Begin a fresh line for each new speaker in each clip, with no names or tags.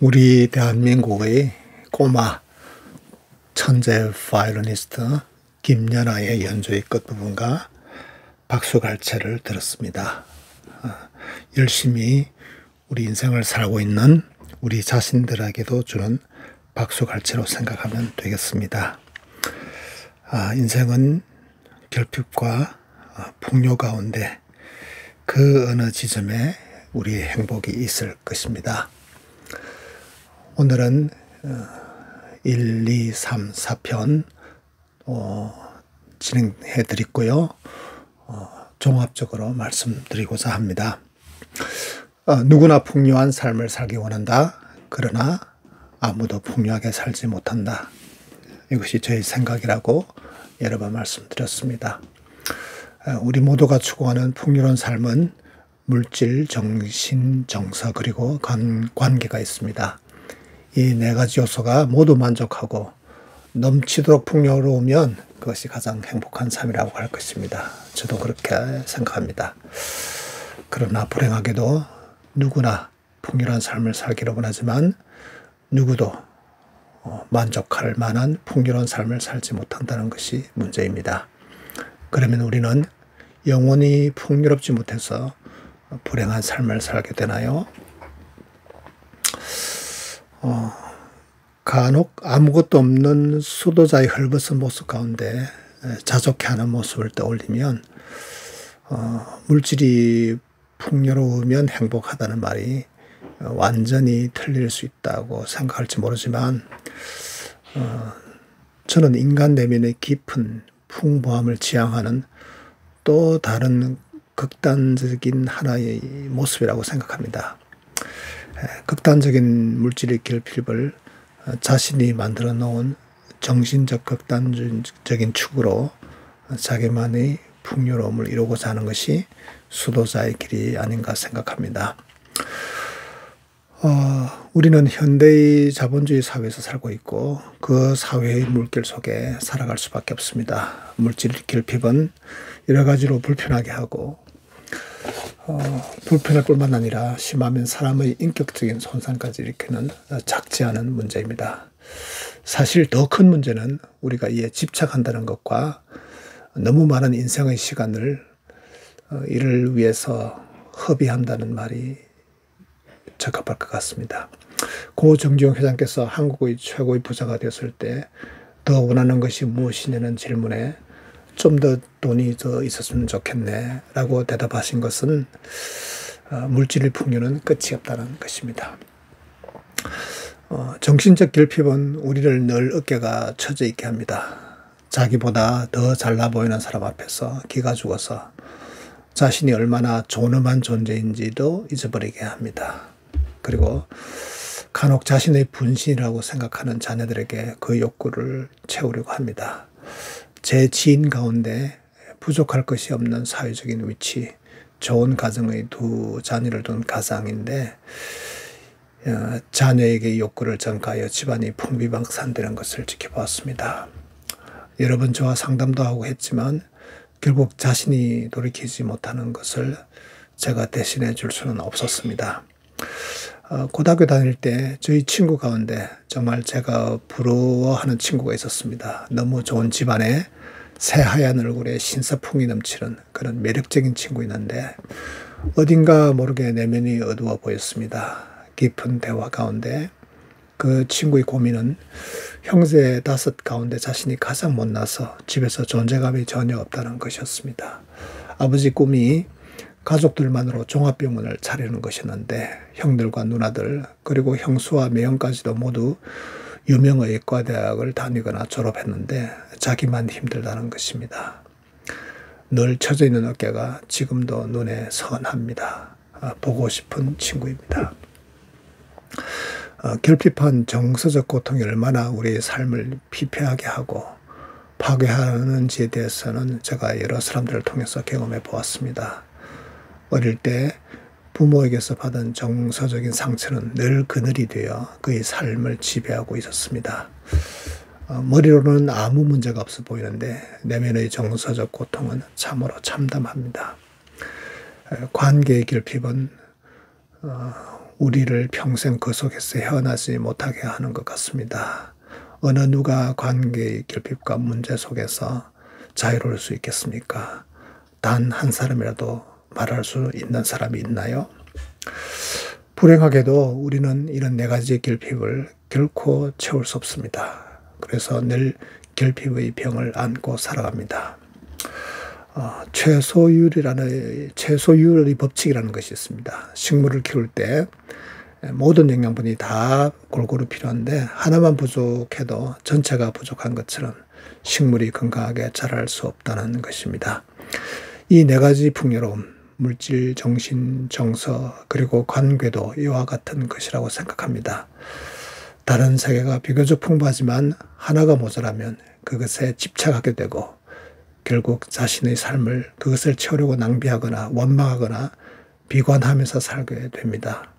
우리 대한민국의 꼬마 천재 바이올리니스트 김연아의 연주의 끝부분과 박수갈채를 들었습니다. 열심히 우리 인생을 살고 있는 우리 자신들에게도 주는 박수갈채로 생각하면 되겠습니다. 인생은 결핍과 풍요 가운데 그 어느 지점에 우리의 행복이 있을 것입니다. 오늘은 1, 2, 3, 4편 진행해 드리고요. 종합적으로 말씀드리고자 합니다. 누구나 풍요한 삶을 살기 원한다. 그러나 아무도 풍요하게 살지 못한다. 이것이 저의 생각이라고 여러 번 말씀드렸습니다. 우리 모두가 추구하는 풍요로운 삶은 물질, 정신, 정서 그리고 관계가 있습니다. 이 네 가지 요소가 모두 만족하고 넘치도록 풍요로우면 그것이 가장 행복한 삶이라고 할 것입니다. 저도 그렇게 생각합니다. 그러나 불행하게도 누구나 풍요로운 삶을 살기를 원하지만 누구도 만족할 만한 풍요로운 삶을 살지 못한다는 것이 문제입니다. 그러면 우리는 영원히 풍요롭지 못해서 불행한 삶을 살게 되나요? 간혹 아무것도 없는 수도자의 헐벗은 모습 가운데 자족해하는 모습을 떠올리면 물질이 풍요로우면 행복하다는 말이 완전히 틀릴 수 있다고 생각할지 모르지만 저는 인간 내면의 깊은 풍부함을 지향하는 또 다른 극단적인 하나의 모습이라고 생각합니다. 극단적인 물질의 결핍을 자신이 만들어 놓은 정신적 극단적인 축으로 자기만의 풍요로움을 이루고자 하는 것이 수도자의 길이 아닌가 생각합니다. 우리는 현대의 자본주의 사회에서 살고 있고 그 사회의 물길 속에 살아갈 수밖에 없습니다. 물질 결핍은 여러 가지로 불편하게 하고 불편할 뿐만 아니라 심하면 사람의 인격적인 손상까지 일으키는 작지 않은 문제입니다. 사실 더 큰 문제는 우리가 이에 집착한다는 것과 너무 많은 인생의 시간을 이를 위해서 허비한다는 말이 적합할 것 같습니다. 고 정지용 회장께서 한국의 최고의 부자가 되었을 때 더 원하는 것이 무엇이냐는 질문에 좀 더 돈이 더 있었으면 좋겠네 라고 대답하신 것은 물질의 풍요는 끝이 없다는 것입니다. 정신적 결핍은 우리를 늘 어깨가 처져 있게 합니다. 자기보다 더 잘나 보이는 사람 앞에서 기가 죽어서 자신이 얼마나 존엄한 존재인지도 잊어버리게 합니다. 그리고 간혹 자신의 분신이라고 생각하는 자녀들에게 그 욕구를 채우려고 합니다. 제 지인 가운데 부족할 것이 없는 사회적인 위치, 좋은 가정의 두 자녀를 둔 가장인데 자녀에게 욕구를 전가하여 집안이 풍비박산되는 것을 지켜보았습니다. 여러 번 저와 상담도 하고 했지만 결국 자신이 돌이키지 못하는 것을 제가 대신해 줄 수는 없었습니다. 고등학교 다닐 때 저희 친구 가운데 정말 제가 부러워하는 친구가 있었습니다. 너무 좋은 집안에 새하얀 얼굴에 신사풍이 넘치는 그런 매력적인 친구였는데 어딘가 모르게 내면이 어두워 보였습니다. 깊은 대화 가운데 그 친구의 고민은 형제 5 가운데 자신이 가장 못나서 집에서 존재감이 전혀 없다는 것이었습니다. 아버지 꿈이 가족들만으로 종합병원을 차리는 것이었는데 형들과 누나들 그리고 형수와 매형까지도 모두 유명 의과대학을 다니거나 졸업했는데 자기만 힘들다는 것입니다. 늘 처져 있는 어깨가 지금도 눈에 선합니다. 보고 싶은 친구입니다. 결핍한 정서적 고통이 얼마나 우리의 삶을 피폐하게 하고 파괴하는지에 대해서는 제가 여러 사람들을 통해서 경험해 보았습니다. 어릴 때 부모에게서 받은 정서적인 상처는 늘 그늘이 되어 그의 삶을 지배하고 있었습니다. 머리로는 아무 문제가 없어 보이는데 내면의 정서적 고통은 참으로 참담합니다. 관계의 결핍은 우리를 평생 그 속에서 헤어나지 못하게 하는 것 같습니다. 어느 누가 관계의 결핍과 문제 속에서 자유로울 수 있겠습니까? 단 한 사람이라도 말할 수 있는 사람이 있나요? 불행하게도 우리는 이런 네 가지 결핍을 결코 채울 수 없습니다. 그래서 늘 결핍의 병을 안고 살아갑니다. 최소율의 법칙이라는 것이 있습니다. 식물을 키울 때 모든 영양분이 다 골고루 필요한데 하나만 부족해도 전체가 부족한 것처럼 식물이 건강하게 자랄 수 없다는 것입니다. 이 네 가지 풍요로움, 물질, 정신, 정서, 그리고 관계도 이와 같은 것이라고 생각합니다. 다른 세계가 비교적 풍부하지만 하나가 모자라면 그것에 집착하게 되고 결국 자신의 삶을 그것을 채우려고 낭비하거나 원망하거나 비관하면서 살게 됩니다.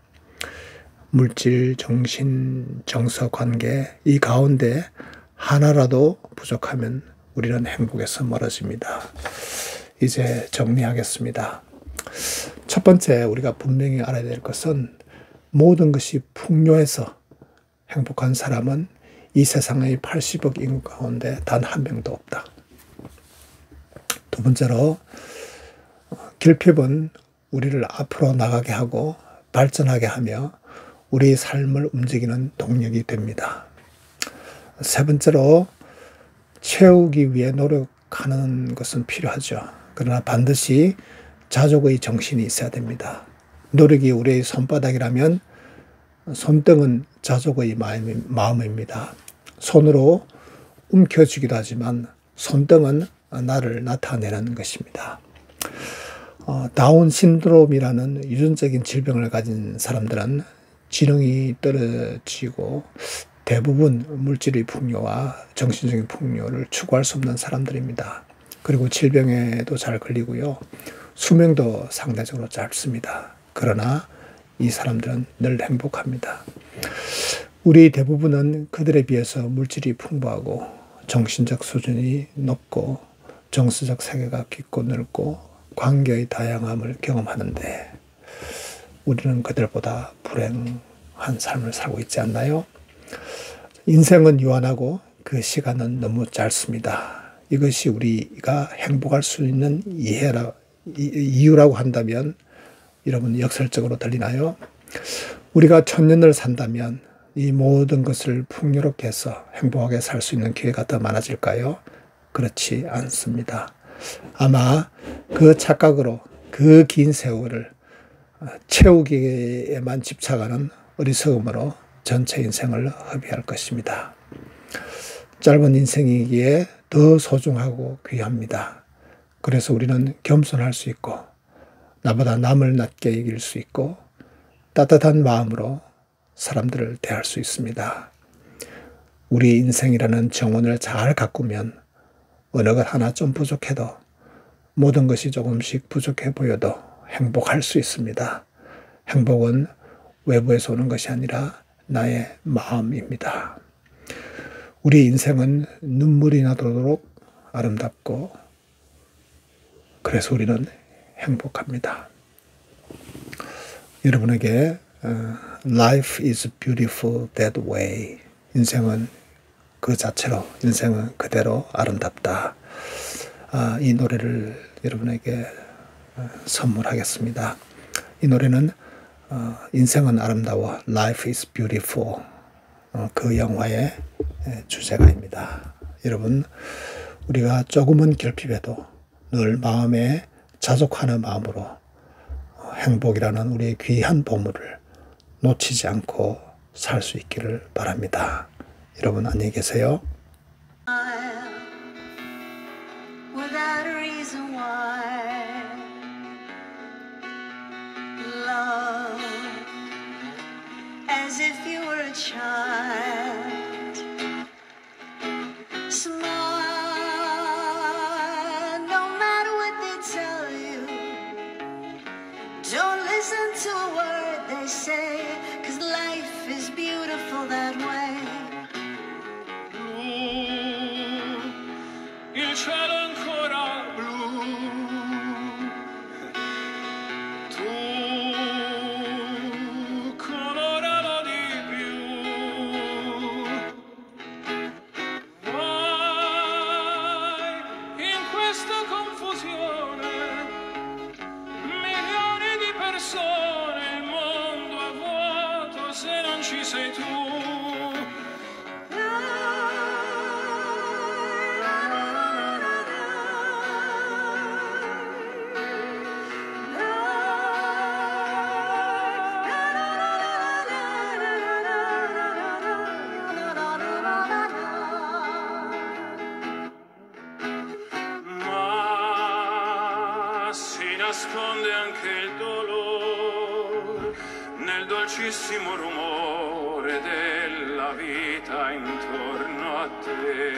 물질, 정신, 정서, 관계 이 가운데 하나라도 부족하면 우리는 행복에서 멀어집니다. 이제 정리하겠습니다. 첫 번째 우리가 분명히 알아야 될 것은 모든 것이 풍요해서 행복한 사람은 이 세상의 80억 인구 가운데 단 한 명도 없다. 두 번째로 결핍은 우리를 앞으로 나가게 하고 발전하게 하며 우리의 삶을 움직이는 동력이 됩니다. 세 번째로 채우기 위해 노력하는 것은 필요하죠. 그러나 반드시 자족의 정신이 있어야 됩니다. 노력이 우리의 손바닥이라면 손등은 자족의 마음입니다. 손으로 움켜쥐기도 하지만 손등은 나를 나타내는 것입니다. 다운 신드롬이라는 유전적인 질병을 가진 사람들은 지능이 떨어지고 대부분 물질의 풍요와 정신적인 풍요를 추구할 수 없는 사람들입니다. 그리고 질병에도 잘 걸리고요. 수명도 상대적으로 짧습니다. 그러나 이 사람들은 늘 행복합니다. 우리 대부분은 그들에 비해서 물질이 풍부하고 정신적 수준이 높고 정서적 세계가 깊고 넓고 관계의 다양함을 경험하는데 우리는 그들보다 불행한 삶을 살고 있지 않나요? 인생은 유한하고 그 시간은 너무 짧습니다. 이것이 우리가 행복할 수 있는 이유라고 한다면 여러분 역설적으로 들리나요? 우리가 천년을 산다면 이 모든 것을 풍요롭게 해서 행복하게 살 수 있는 기회가 더 많아질까요? 그렇지 않습니다. 아마 그 착각으로 그 긴 세월을 채우기에만 집착하는 어리석음으로 전체 인생을 허비할 것입니다. 짧은 인생이기에 더 소중하고 귀합니다. 그래서 우리는 겸손할 수 있고 나보다 남을 낮게 여길 수 있고 따뜻한 마음으로 사람들을 대할 수 있습니다. 우리 인생이라는 정원을 잘 가꾸면 어느 것 하나 좀 부족해도 모든 것이 조금씩 부족해 보여도 행복할 수 있습니다. 행복은 외부에서 오는 것이 아니라 나의 마음입니다. 우리 인생은 눈물이 나도록 아름답고 그래서 우리는 행복합니다. 여러분에게 Life is beautiful that way. 인생은 그 자체로, 인생은 그대로 아름답다. 이 노래를 여러분에게 선물하겠습니다. 이 노래는 인생은 아름다워, Life is beautiful. 그 영화의 주제가입니다. 여러분, 우리가 조금은 결핍해도 늘 마음에 자족하는 마음으로 행복이라는 우리의 귀한 보물을 놓치지 않고 살 수 있기를 바랍니다. 여러분 안녕히 계세요.
Without a reason why, love as if you were a child, smile no matter what they tell you, don't listen to a word they say, 'cause life is beautiful that way.
Il cielo ancora blu, tu nasconde anche il dolore nel dolcissimo rumore della vita intorno a te.